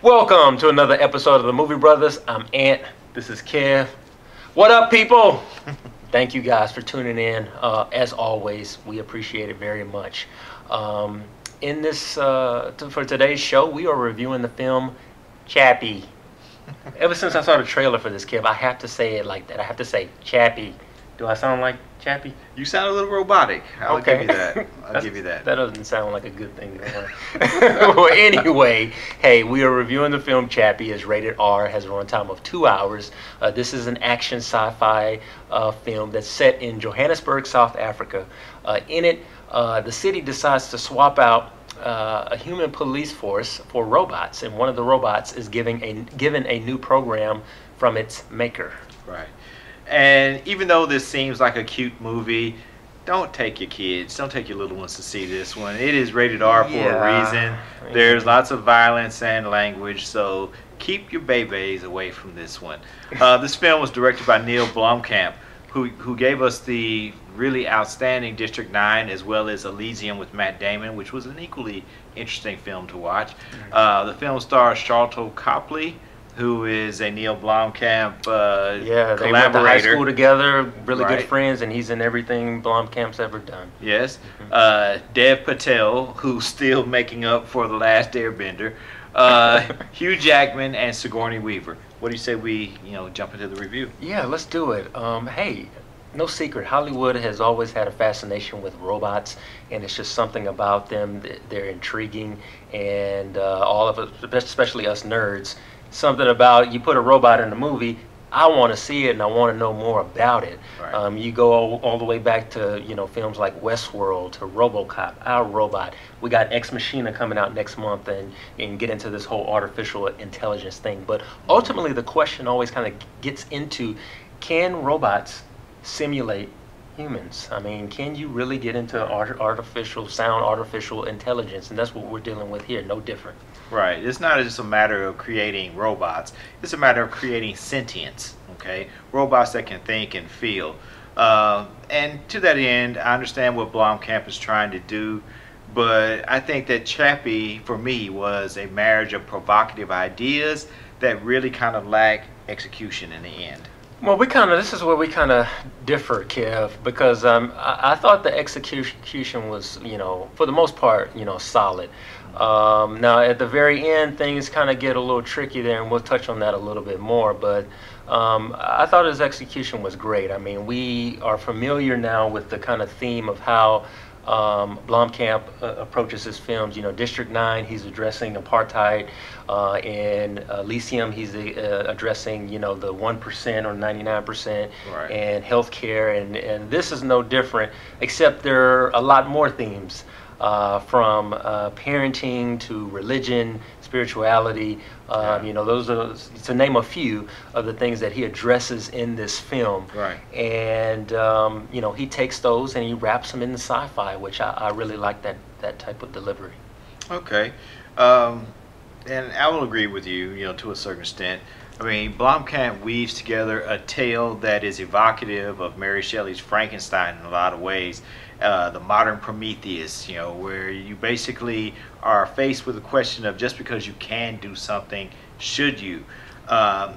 Welcome to another episode of the Movie Brothas. I'm Ant. This is Kev. What up, people? Thank you guys for tuning in. As always, we appreciate it very much. For today's show, we are reviewing the film Chappie. Ever since I saw the trailer for this, Kev, I have to say it like that. I have to say Chappie. Do I sound like Chappie? You sound a little robotic. I'll give you that. I'll give you that. That doesn't sound like a good thing. Well, anyway, hey, we are reviewing the film Chappie. It's rated R, has a runtime of 2 hours. This is an action sci-fi film that's set in Johannesburg, South Africa. In it, the city decides to swap out a human police force for robots, and one of the robots is given a new program from its maker. Right. And even though this seems like a cute movie, don't take your kids, don't take your little ones to see this one. It is rated R for a reason. There's lots of violence and language, so keep your babies away from this one. This film was directed by Neill Blomkamp, who gave us the really outstanding District 9 as well as Elysium with Matt Damon, which was an equally interesting film to watch. The film stars Sharlto Copley, who is a Neill Blomkamp collaborator. They went to high school together, really good friends, and he's in everything Blomkamp's ever done. Yes. Dev Patel, who's still making up for The Last Airbender. Hugh Jackman and Sigourney Weaver. What do you say we, jump into the review? Yeah, let's do it. Hey, no secret, Hollywood has always had a fascination with robots, and it's just something about them. They're intriguing, and all of us, especially us nerds, something about you put a robot in a movie, I want to see it and I want to know more about it. Right. You go all the way back to films like Westworld, to RoboCop, Our Robot. We got Ex Machina coming out next month and get into this whole artificial intelligence thing. But ultimately the question always kind of gets into, can robots simulate humans? I mean, can you really get into artificial intelligence? And that's what we're dealing with here, no different. Right. It's not just a matter of creating robots. It's a matter of creating sentience, okay? Robots that can think and feel. And to that end, I understand what Blomkamp is trying to do, but I think that Chappie, for me, was a marriage of provocative ideas that really kind of lack execution in the end. Well, this is where we kind of differ, Kev, because I thought the execution was, for the most part, solid. Now, at the very end, things kind of get a little tricky there, and we'll touch on that a little bit more, but I thought his execution was great. I mean, we are familiar now with the kind of theme of how Blomkamp approaches his films. District 9, he's addressing apartheid. In Elysium, he's addressing, the 1% or 99%, right, and healthcare. And this is no different, except there are a lot more themes, from parenting to religion, spirituality. Those are, to name a few of the things that he addresses in this film. Right. And he takes those and he wraps them in the sci-fi, which I really like that type of delivery. Okay. And I will agree with you, to a certain extent. I mean, Blomkamp weaves together a tale that is evocative of Mary Shelley's Frankenstein in a lot of ways. The modern Prometheus, where you basically are faced with the question of, just because you can do something, should you?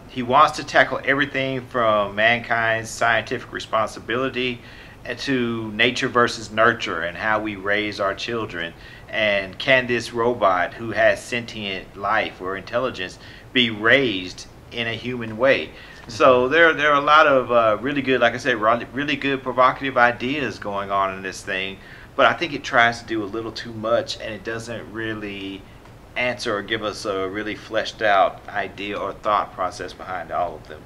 He wants to tackle everything from mankind's scientific responsibility to nature versus nurture and how we raise our children. And can this robot, who has sentient life or intelligence, be raised in a human way? So there are a lot of really good, like I said, really good provocative ideas going on in this thing, but I think it tries to do a little too much, and it doesn't really answer or give us a really fleshed out idea or thought process behind all of them.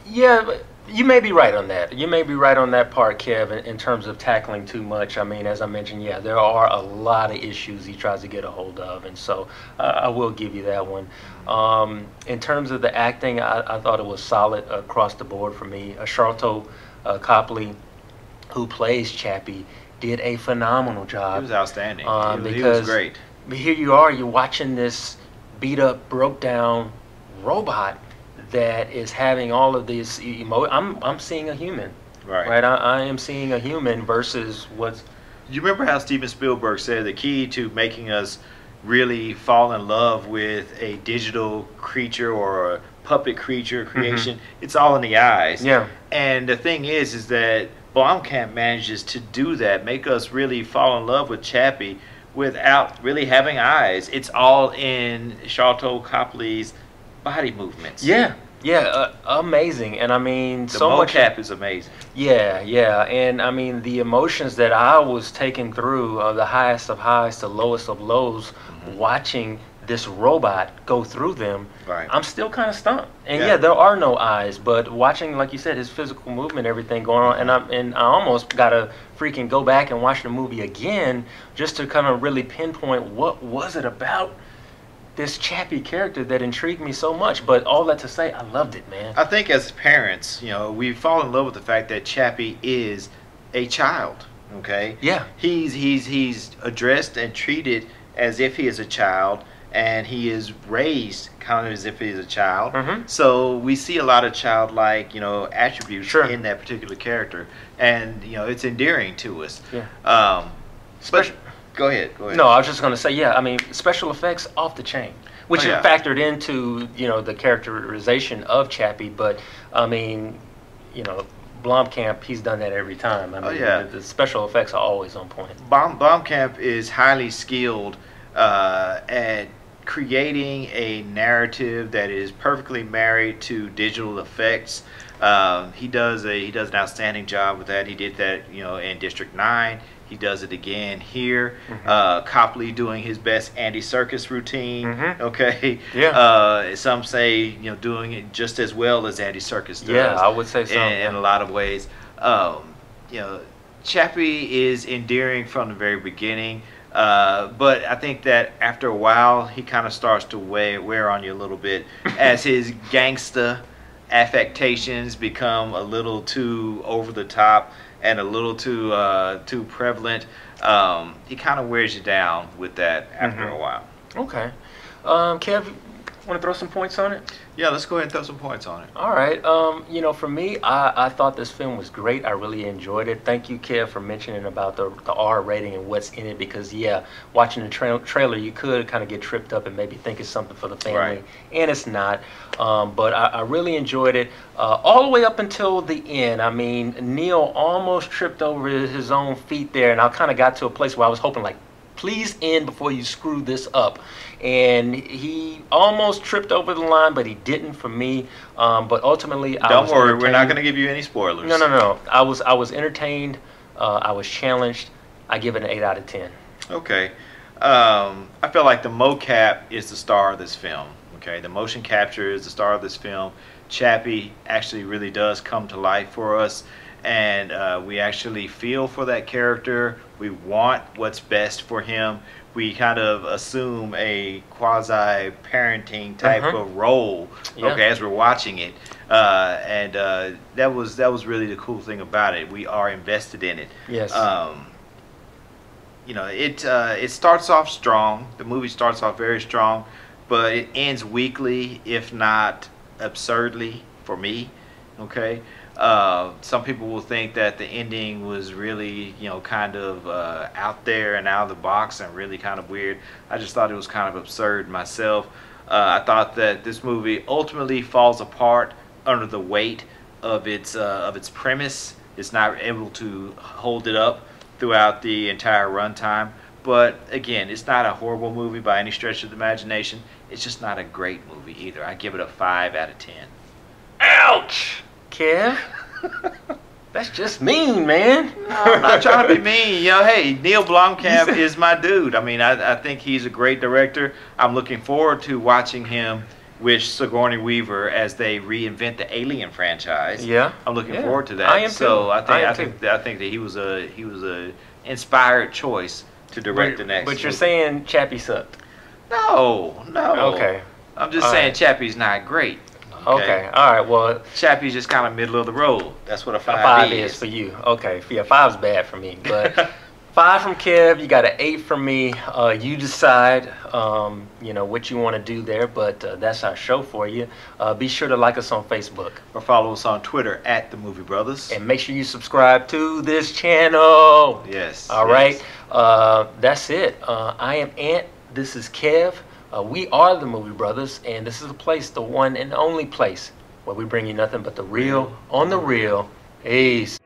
Yeah, but you may be right on that. You may be right on that part, Kev, in terms of tackling too much. I mean, as I mentioned, yeah, there are a lot of issues he tries to get a hold of, and so I will give you that one. In terms of the acting, I thought it was solid across the board for me. Sharlto Copley, who plays Chappie, did a phenomenal job. He was outstanding. He was great. Here you are, you're watching this beat up, broke down robot that is having all of this I'm seeing a human. Right. I am seeing a human versus what's... You remember how Steven Spielberg said the key to making us really fall in love with a digital creature or a puppet creature creation. It's all in the eyes. Yeah. And the thing is that Blomkamp manages to do that, make us really fall in love with Chappie without really having eyes. It's all in Sharlto Copley's body movements. Yeah. Yeah, amazing. And I mean, The so much. mocap is amazing. Yeah, yeah. And I mean, the emotions that I was taken through, the highest of highs to lowest of lows, watching this robot go through them, Right. I'm still kind of stumped. And Yeah. yeah, there are no eyes, but watching, like you said, his physical movement, everything going on, and I almost gotta freaking go back and watch the movie again just to kind of really pinpoint what was it about this Chappie character that intrigued me so much. But all that to say, I loved it, man. I think as parents, we fall in love with the fact that Chappie is a child. Okay. Yeah. He's addressed and treated as if he is a child, and he is raised kind of as if he is a child. So we see a lot of childlike, attributes Sure. in that particular character, and it's endearing to us. Yeah. But go ahead. No, I was just going to say, yeah, I mean, special effects off the chain, which Oh, yeah. is factored into, the characterization of Chappie. But, I mean, Blomkamp, he's done that every time. I mean, yeah. the special effects are always on point. Blomkamp is highly skilled at creating a narrative that is perfectly married to digital effects. He does an outstanding job with that. He did that, in District 9. He does it again here. Copley doing his best Andy Serkis routine. Okay. Yeah. Some say doing it just as well as Andy Serkis does. Yeah, I would say so. In a lot of ways. Chappie is endearing from the very beginning. But I think that after a while, he kind of starts to wear on you a little bit as his gangsta affectations become a little too over the top and a little too prevalent. He kind of wears you down with that after a while. Okay. Kev, want to throw some points on it? Yeah, let's go ahead and throw some points on it. All right. For me, I thought this film was great. I really enjoyed it. Thank you, Kev, for mentioning about the R rating and what's in it, because, yeah, watching the trailer, you could kind of get tripped up and maybe think it's something for the family, Right. and it's not. But I really enjoyed it all the way up until the end. I mean, Neill almost tripped over his own feet there, and I kind of got to a place where I was hoping, like, please end before you screw this up. And he almost tripped over the line, but he didn't for me. But ultimately, Don't worry, we're not going to give you any spoilers. No. I was entertained. I was challenged. I give it an 8 out of 10. Okay. I feel like the mocap is the star of this film. Okay, the motion capture is the star of this film. Chappie actually really does come to life for us, and we actually feel for that character. We want what's best for him. We kind of assume a quasi-parenting type of role, okay, as we're watching it, and that was really the cool thing about it. We are invested in it. Yes. It starts off strong. The movie starts off very strong, but it ends weakly, if not absurdly, for me. Okay. Some people will think that the ending was really, kind of out there and out of the box and really kind of weird. I just thought it was kind of absurd myself. I thought that this movie ultimately falls apart under the weight of its premise. It's not able to hold it up throughout the entire runtime. But again, it's not a horrible movie by any stretch of the imagination. It's just not a great movie either. I give it a 5 out of 10. Ouch, Kev. That's just mean, man. No, I'm not trying to be mean. Hey, Neill Blomkamp is my dude. I mean, I think he's a great director. I'm looking forward to watching him with Sigourney Weaver as they reinvent the Alien franchise. Yeah, I'm looking forward to that. I am too. So I think that he was a inspired choice to direct the next. But you're movie. saying Chappie sucked? No. Okay. I'm just All saying right. Chappie's not great. Okay. All right. Well, Chappie's just kind of middle of the road. That's what a 5 a 5 is. is for you. Okay. Yeah, 5's bad for me. But 5 from Kev. You got an 8 from me. You decide, what you want to do there. But that's our show for you. Be sure to like us on Facebook. Or follow us on Twitter at the Movie Brothers. And make sure you subscribe to this channel. Yes. All right. That's it. I am Ant. This is Kev. We are the Movie Brothers, and this is the place, the one and only place, where we bring you nothing but the real on the real. Peace.